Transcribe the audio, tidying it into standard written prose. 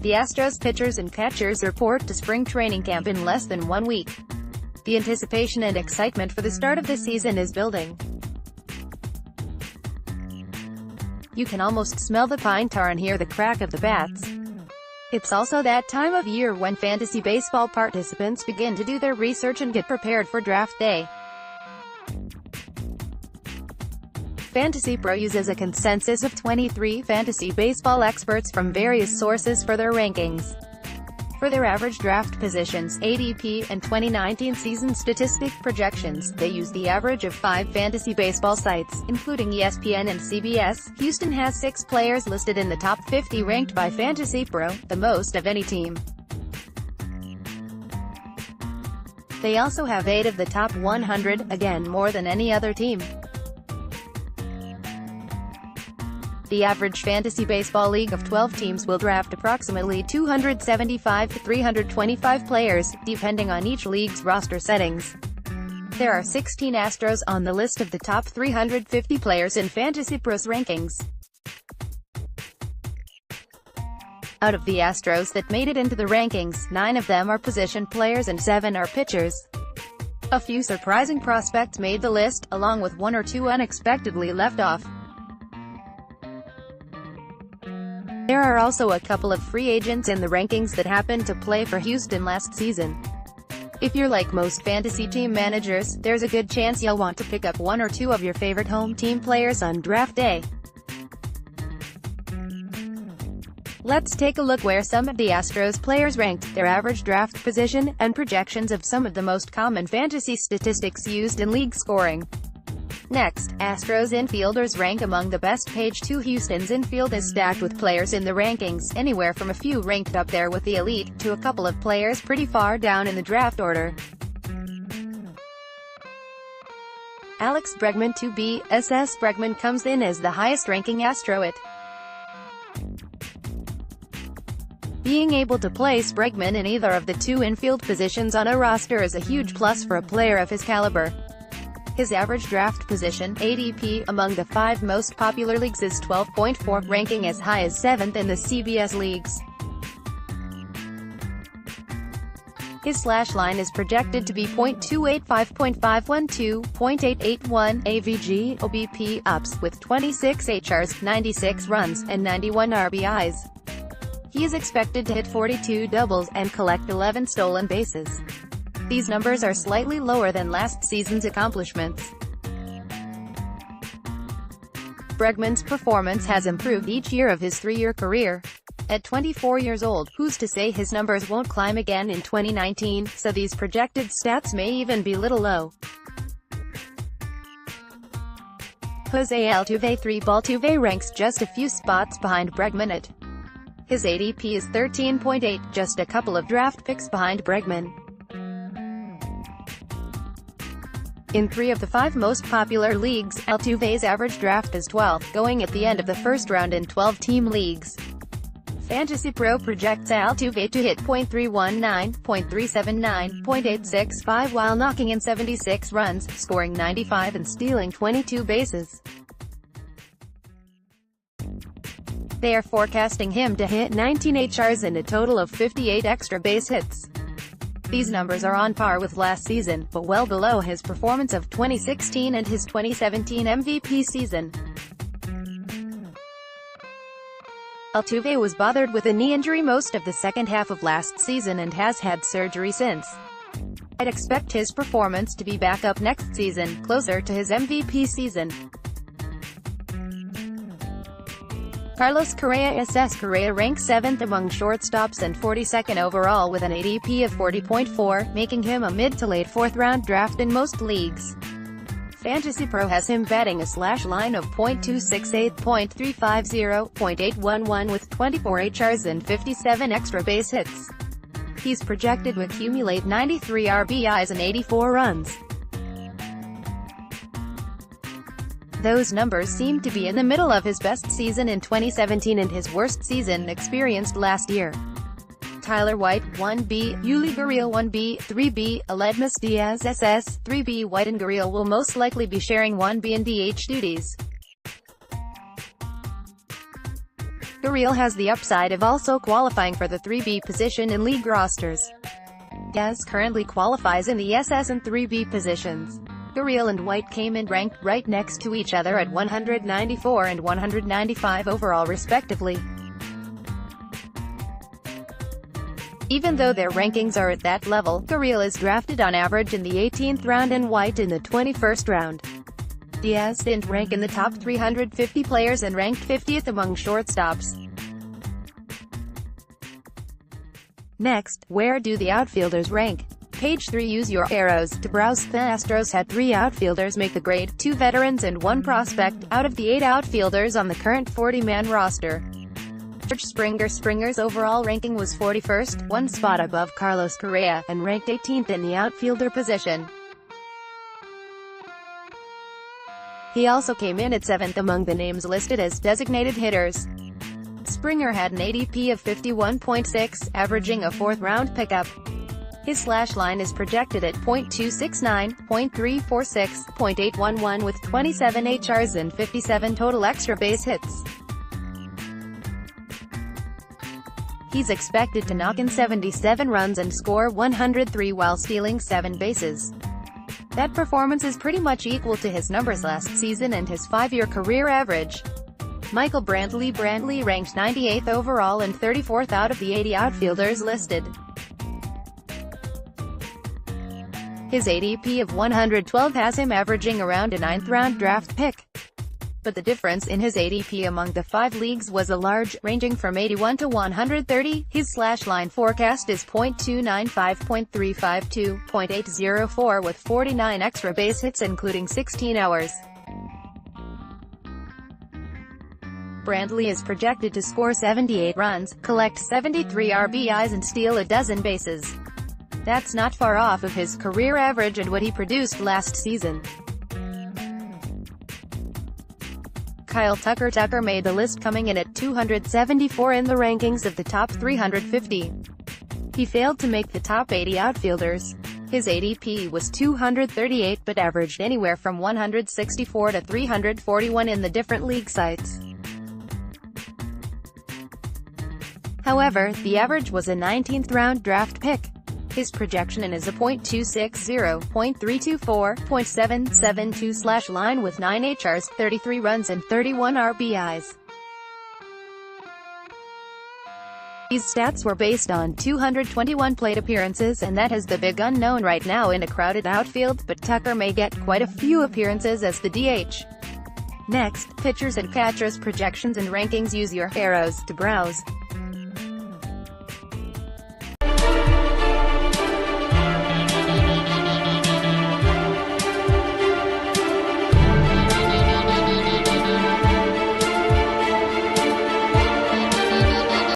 The Astros pitchers and catchers report to spring training camp in less than 1 week. The anticipation and excitement for the start of the season is building. You can almost smell the pine tar and hear the crack of the bats. It's also that time of year when fantasy baseball participants begin to do their research and get prepared for draft day. FantasyPro uses a consensus of 23 fantasy baseball experts from various sources for their rankings. For their average draft positions, ADP, and 2019 season statistic projections, they use the average of 5 fantasy baseball sites, including ESPN and CBS. Houston has 6 players listed in the top 50 ranked by FantasyPro, the most of any team. They also have 8 of the top 100, again more than any other team. The average fantasy baseball league of 12 teams will draft approximately 275 to 325 players, depending on each league's roster settings. There are 16 Astros on the list of the top 350 players in FantasyPro's rankings. Out of the Astros that made it into the rankings, 9 of them are position players and 7 are pitchers. A few surprising prospects made the list, along with 1 or 2 unexpectedly left off. There are also a couple of free agents in the rankings that happened to play for Houston last season. If you're like most fantasy team managers, there's a good chance you'll want to pick up 1 or 2 of your favorite home team players on draft day. Let's take a look where some of the Astros players ranked, their average draft position, and projections of some of the most common fantasy statistics used in league scoring. Next, Astros infielders rank among the best. Page 2. Houston's infield is stacked with players in the rankings, anywhere from a few ranked up there with the elite, to a couple of players pretty far down in the draft order. Alex Bregman 2B. SS Bregman comes in as the highest-ranking Astro at. Being able to place Bregman in either of the 2 infield positions on a roster is a huge plus for a player of his caliber. His average draft position, ADP, among the 5 most popular leagues is 12.4, ranking as high as 7th in the CBS leagues. His slash line is projected to be .285, .512, .881, AVG, OBP, UPS, with 26 HRs, 96 runs, and 91 RBIs. He is expected to hit 42 doubles, and collect 11 stolen bases. These numbers are slightly lower than last season's accomplishments. Bregman's performance has improved each year of his 3-year career. At 24 years old, who's to say his numbers won't climb again in 2019, so these projected stats may even be little low. Jose Altuve 3-ball. Altuve ranks just a few spots behind Bregman at. His ADP is 13.8, just a couple of draft picks behind Bregman. In 3 of the 5 most popular leagues, Altuve's average draft is 12th, going at the end of the first round in 12-team leagues. FantasyPro projects Altuve to hit .319, .379, .865 while knocking in 76 runs, scoring 95 and stealing 22 bases. They are forecasting him to hit 19 HRs and a total of 58 extra base hits. These numbers are on par with last season, but well below his performance of 2016 and his 2017 MVP season. Altuve was bothered with a knee injury most of the second half of last season and has had surgery since. I'd expect his performance to be back up next season, closer to his MVP season. Carlos Correa SS Correa ranks 7th among shortstops and 42nd overall with an ADP of 40.4, making him a mid to late 4th round draft in most leagues. FantasyPro has him batting a slash line of .268, .350, .811 with 24 HRs and 57 extra base hits. He's projected to accumulate 93 RBIs and 84 runs. Those numbers seem to be in the middle of his best season in 2017 and his worst season experienced last year. Tyler White, 1B, Yuli Gurriel 1B, 3B, Aledmus Diaz SS, 3B. White and Gurriel will most likely be sharing 1B and DH duties. Gurriel has the upside of also qualifying for the 3B position in league rosters. Diaz currently qualifies in the SS and 3B positions. Gurriel and White came in ranked right next to each other at 194 and 195 overall respectively. Even though their rankings are at that level, Gurriel is drafted on average in the 18th round and White in the 21st round. Diaz didn't rank in the top 350 players and ranked 50th among shortstops. Next, where do the outfielders rank? Page 3. Use your arrows to browse. The Astros had 3 outfielders make the grade, 2 veterans and 1 prospect, out of the 8 outfielders on the current 40-man roster. Springer's overall ranking was 41st, 1 spot above Carlos Correa, and ranked 18th in the outfielder position. He also came in at 7th among the names listed as designated hitters. Springer had an ADP of 51.6, averaging a 4th-round pickup. His slash line is projected at .269, .346, .811 with 27 HRs and 57 total extra base hits. He's expected to knock in 77 runs and score 103 while stealing 7 bases. That performance is pretty much equal to his numbers last season and his 5-year career average. Michael Brantley ranked 98th overall and 34th out of the 80 outfielders listed. His ADP of 112 has him averaging around a 9th-round draft pick. But the difference in his ADP among the 5 leagues was a large, ranging from 81 to 130. His slash line forecast is .295, .352, .804 with 49 extra base hits including 16 hours. Brantley is projected to score 78 runs, collect 73 RBIs and steal a dozen bases. That's not far off of his career average and what he produced last season. Kyle Tucker made the list, coming in at 274 in the rankings of the top 350. He failed to make the top 80 outfielders. His ADP was 238 but averaged anywhere from 164 to 341 in the different league sites. However, the average was a 19th-round draft pick. His projection is a .260, .324, .772 slash line with 9 HRs, 33 runs and 31 RBIs. These stats were based on 221 plate appearances, and that is the big unknown right now in a crowded outfield, but Tucker may get quite a few appearances as the DH. Next, pitchers and catchers projections and rankings. Use your arrows to browse.